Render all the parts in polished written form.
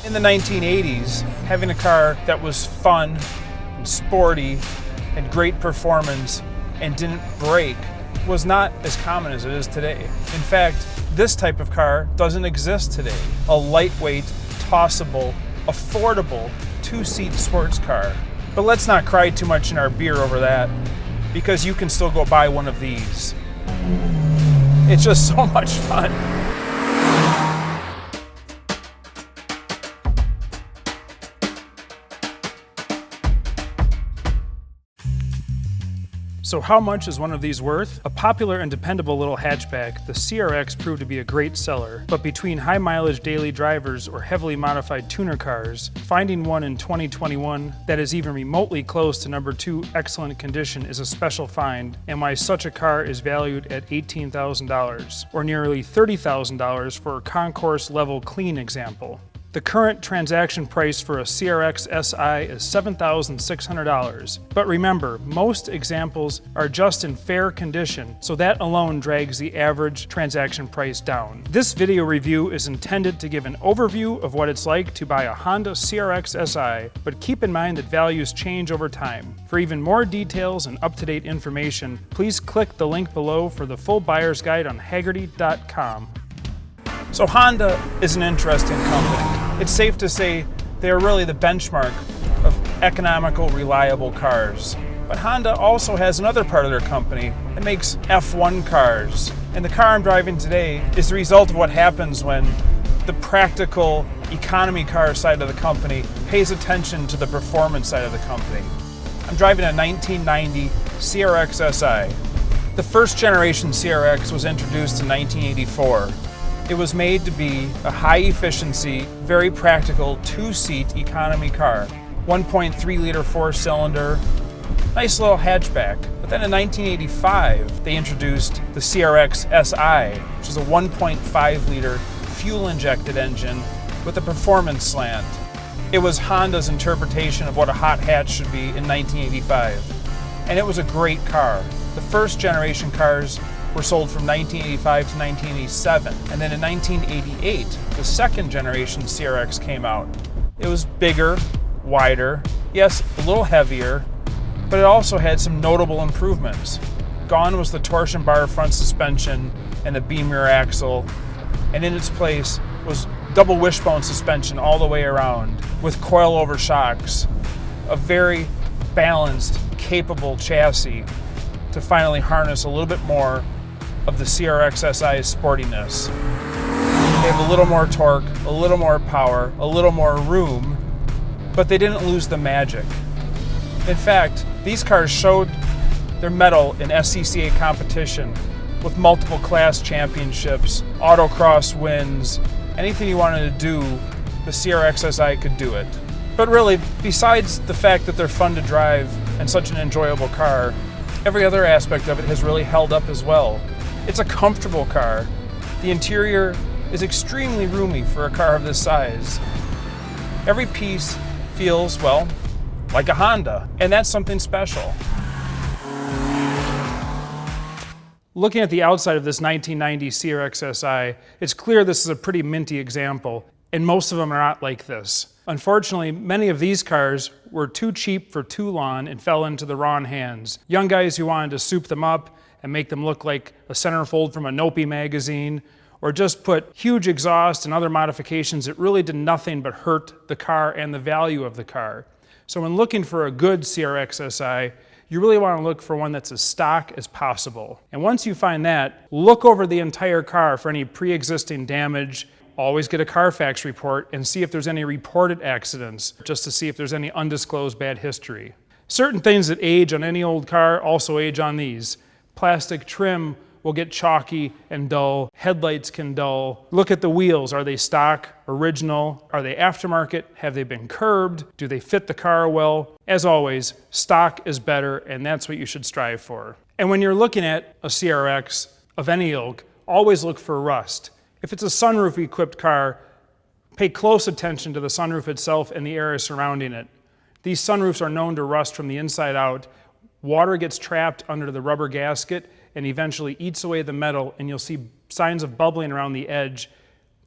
In the 1980s, having a car that was fun and sporty and great performance and didn't break was not as common as it is today. In fact, this type of car doesn't exist today. A lightweight, tossable, affordable, two-seat sports car. But let's not cry too much in our beer over that, because you can still go buy one of these. It's just so much fun. So how much is one of these worth? A popular and dependable little hatchback, the CRX proved to be a great seller. But between high mileage daily drivers or heavily modified tuner cars, finding one in 2021 that is even remotely close to number 2 excellent condition is a special find, and why such a car is valued at $18,000, or nearly $30,000 for a concourse level clean example. The current transaction price for a CRX SI is $7,600. But remember, most examples are just in fair condition, so that alone drags the average transaction price down. This video review is intended to give an overview of what it's like to buy a Honda CRX SI, but keep in mind that values change over time. For even more details and up-to-date information, please click the link below for the full buyer's guide on Hagerty.com. So Honda is an interesting company. It's safe to say they are really the benchmark of economical, reliable cars. But Honda also has another part of their company that makes F1 cars. And the car I'm driving today is the result of what happens when the practical economy car side of the company pays attention to the performance side of the company. I'm driving a 1990 CRX SI. The first generation CRX was introduced in 1984. It was made to be a high-efficiency, very practical, two-seat economy car. 1.3-liter four-cylinder, nice little hatchback. But then in 1985, they introduced the CRX SI, which is a 1.5-liter fuel-injected engine with a performance slant. It was Honda's interpretation of what a hot hatch should be in 1985. And it was a great car. The first generation cars were sold from 1985 to 1987. And then in 1988, the second generation CRX came out. It was bigger, wider, yes, a little heavier, but it also had some notable improvements. Gone was the torsion bar front suspension and the beam rear axle, and in its place was double wishbone suspension all the way around with coilover shocks. A very balanced, capable chassis to finally harness a little bit more of the CRX SI's sportiness. They have a little more torque, a little more power, a little more room, but they didn't lose the magic. In fact, these cars showed their mettle in SCCA competition with multiple class championships, autocross wins, anything you wanted to do, the CRX SI could do it. But really, besides the fact that they're fun to drive and such an enjoyable car, every other aspect of it has really held up as well. It's a comfortable car. The interior is extremely roomy for a car of this size. Every piece feels, well, like a Honda, and that's something special. Looking at the outside of this 1990 CRX SI, it's clear this is a pretty minty example, and most of them are not like this. Unfortunately, many of these cars were too cheap for too long and fell into the wrong hands. Young guys who wanted to soup them up and make them look like a centerfold from a Nopi magazine, or just put huge exhaust and other modifications that really did nothing but hurt the car and the value of the car. So when looking for a good CRX SI, you really want to look for one that's as stock as possible. And once you find that, look over the entire car for any pre-existing damage. Always get a Carfax report and see if there's any reported accidents, just to see if there's any undisclosed bad history. Certain things that age on any old car also age on these. Plastic trim will get chalky and dull. Headlights can dull. Look at the wheels. Are they stock, original? Are they aftermarket? Have they been curbed? Do they fit the car well? As always, stock is better, and that's what you should strive for. And when you're looking at a CRX of any ilk, always look for rust. If it's a sunroof-equipped car, pay close attention to the sunroof itself and the area surrounding it. These sunroofs are known to rust from the inside out. Water gets trapped under the rubber gasket and eventually eats away the metal, and you'll see signs of bubbling around the edge.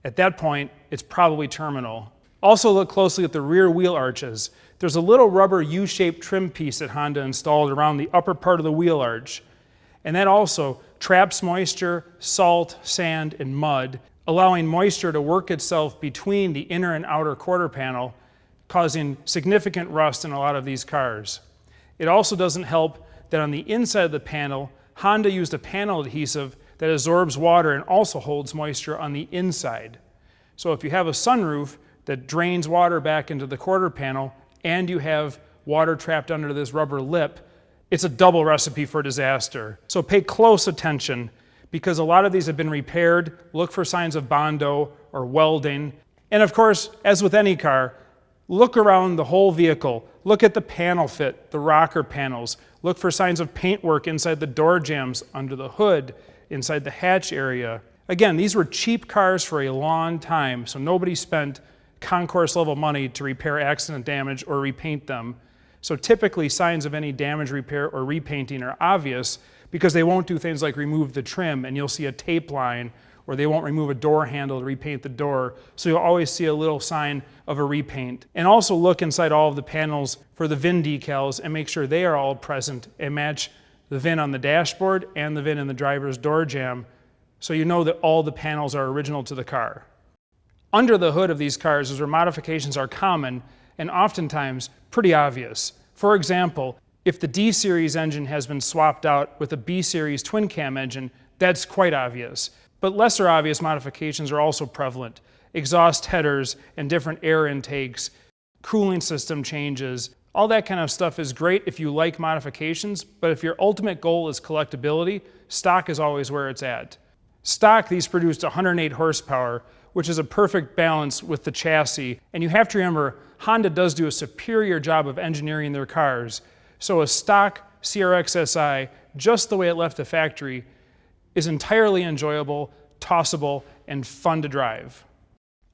At that point, it's probably terminal. Also look closely at the rear wheel arches. There's a little rubber U-shaped trim piece that Honda installed around the upper part of the wheel arch. And that also traps moisture, salt, sand, and mud, allowing moisture to work itself between the inner and outer quarter panel, causing significant rust in a lot of these cars. It also doesn't help that on the inside of the panel, Honda used a panel adhesive that absorbs water and also holds moisture on the inside. So if you have a sunroof that drains water back into the quarter panel and you have water trapped under this rubber lip, it's a double recipe for disaster. So pay close attention because a lot of these have been repaired. Look for signs of Bondo or welding. And of course, as with any car, look around the whole vehicle. Look at the panel fit, the rocker panels. Look for signs of paintwork inside the door jambs, under the hood, inside the hatch area. Again, these were cheap cars for a long time, so nobody spent concourse level money to repair accident damage or repaint them. So typically signs of any damage, repair, or repainting are obvious because they won't do things like remove the trim and you'll see a tape line, or they won't remove a door handle to repaint the door. So you'll always see a little sign of a repaint. And also look inside all of the panels for the VIN decals and make sure they are all present and match the VIN on the dashboard and the VIN in the driver's door jamb, so you know that all the panels are original to the car. Under the hood of these cars is where modifications are common and oftentimes pretty obvious. For example, if the D-Series engine has been swapped out with a B-Series twin cam engine, that's quite obvious. But lesser obvious modifications are also prevalent. Exhaust headers and different air intakes, cooling system changes, all that kind of stuff is great if you like modifications, but if your ultimate goal is collectability, stock is always where it's at. Stock, these produced 108 horsepower, which is a perfect balance with the chassis. And you have to remember, Honda does do a superior job of engineering their cars. So a stock CRX SI, just the way it left the factory, is entirely enjoyable, tossable, and fun to drive.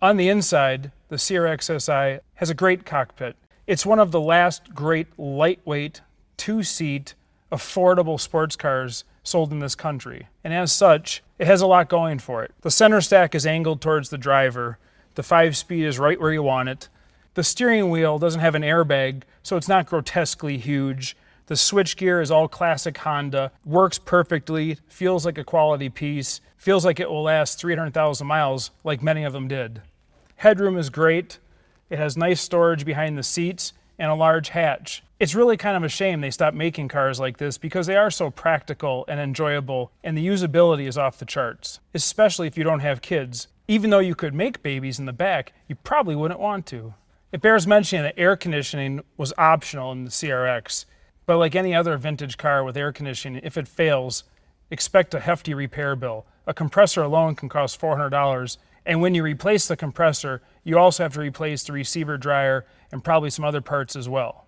On the inside, the CRX SI has a great cockpit. It's one of the last great lightweight, two-seat, affordable sports cars sold in this country. And as such, it has a lot going for it. The center stack is angled towards the driver. The 5-speed is right where you want it. The steering wheel doesn't have an airbag, so it's not grotesquely huge. The switchgear is all classic Honda, works perfectly, feels like a quality piece, feels like it will last 300,000 miles like many of them did. Headroom is great. It has nice storage behind the seats and a large hatch. It's really kind of a shame they stopped making cars like this because they are so practical and enjoyable, and the usability is off the charts, especially if you don't have kids. Even though you could make babies in the back, you probably wouldn't want to. It bears mentioning that air conditioning was optional in the CRX, but like any other vintage car with air conditioning, if it fails, expect a hefty repair bill. A compressor alone can cost $400, and when you replace the compressor, you also have to replace the receiver dryer and probably some other parts as well.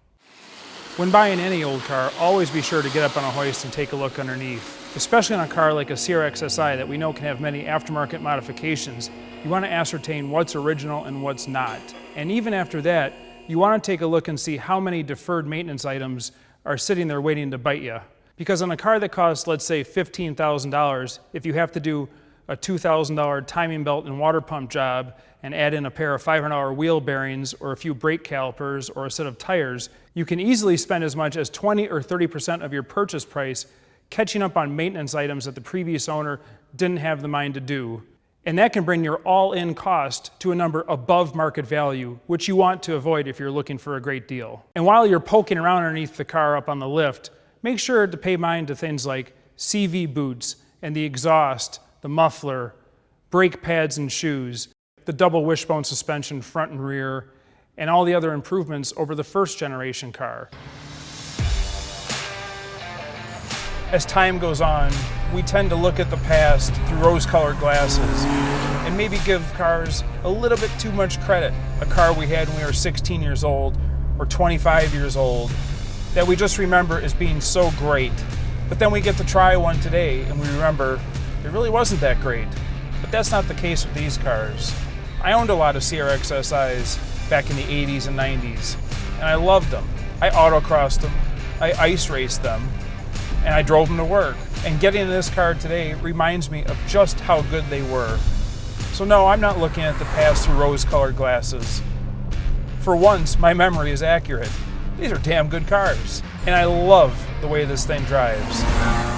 When buying any old car, always be sure to get up on a hoist and take a look underneath. Especially on a car like a CRX SI that we know can have many aftermarket modifications, you want to ascertain what's original and what's not. And even after that, you want to take a look and see how many deferred maintenance items are sitting there waiting to bite you. Because on a car that costs, let's say, $15,000, if you have to do a $2,000 timing belt and water pump job and add in a pair of $500 wheel bearings or a few brake calipers or a set of tires, you can easily spend as much as 20 or 30% of your purchase price catching up on maintenance items that the previous owner didn't have the mind to do. And that can bring your all-in cost to a number above market value, which you want to avoid if you're looking for a great deal. And while you're poking around underneath the car up on the lift, make sure to pay mind to things like CV boots and the exhaust, the muffler, brake pads and shoes, the double wishbone suspension front and rear, and all the other improvements over the first generation car. As time goes on, we tend to look at the past through rose-colored glasses and maybe give cars a little bit too much credit. A car we had when we were 16 years old or 25 years old that we just remember as being so great. But then we get to try one today and we remember it really wasn't that great. But that's not the case with these cars. I owned a lot of CRX SIs back in the 80s and 90s, and I loved them. I autocrossed them, I ice raced them, and I drove them to work. And getting in this car today reminds me of just how good they were. So no, I'm not looking at the past through rose-colored glasses. For once, my memory is accurate. These are damn good cars. And I love the way this thing drives.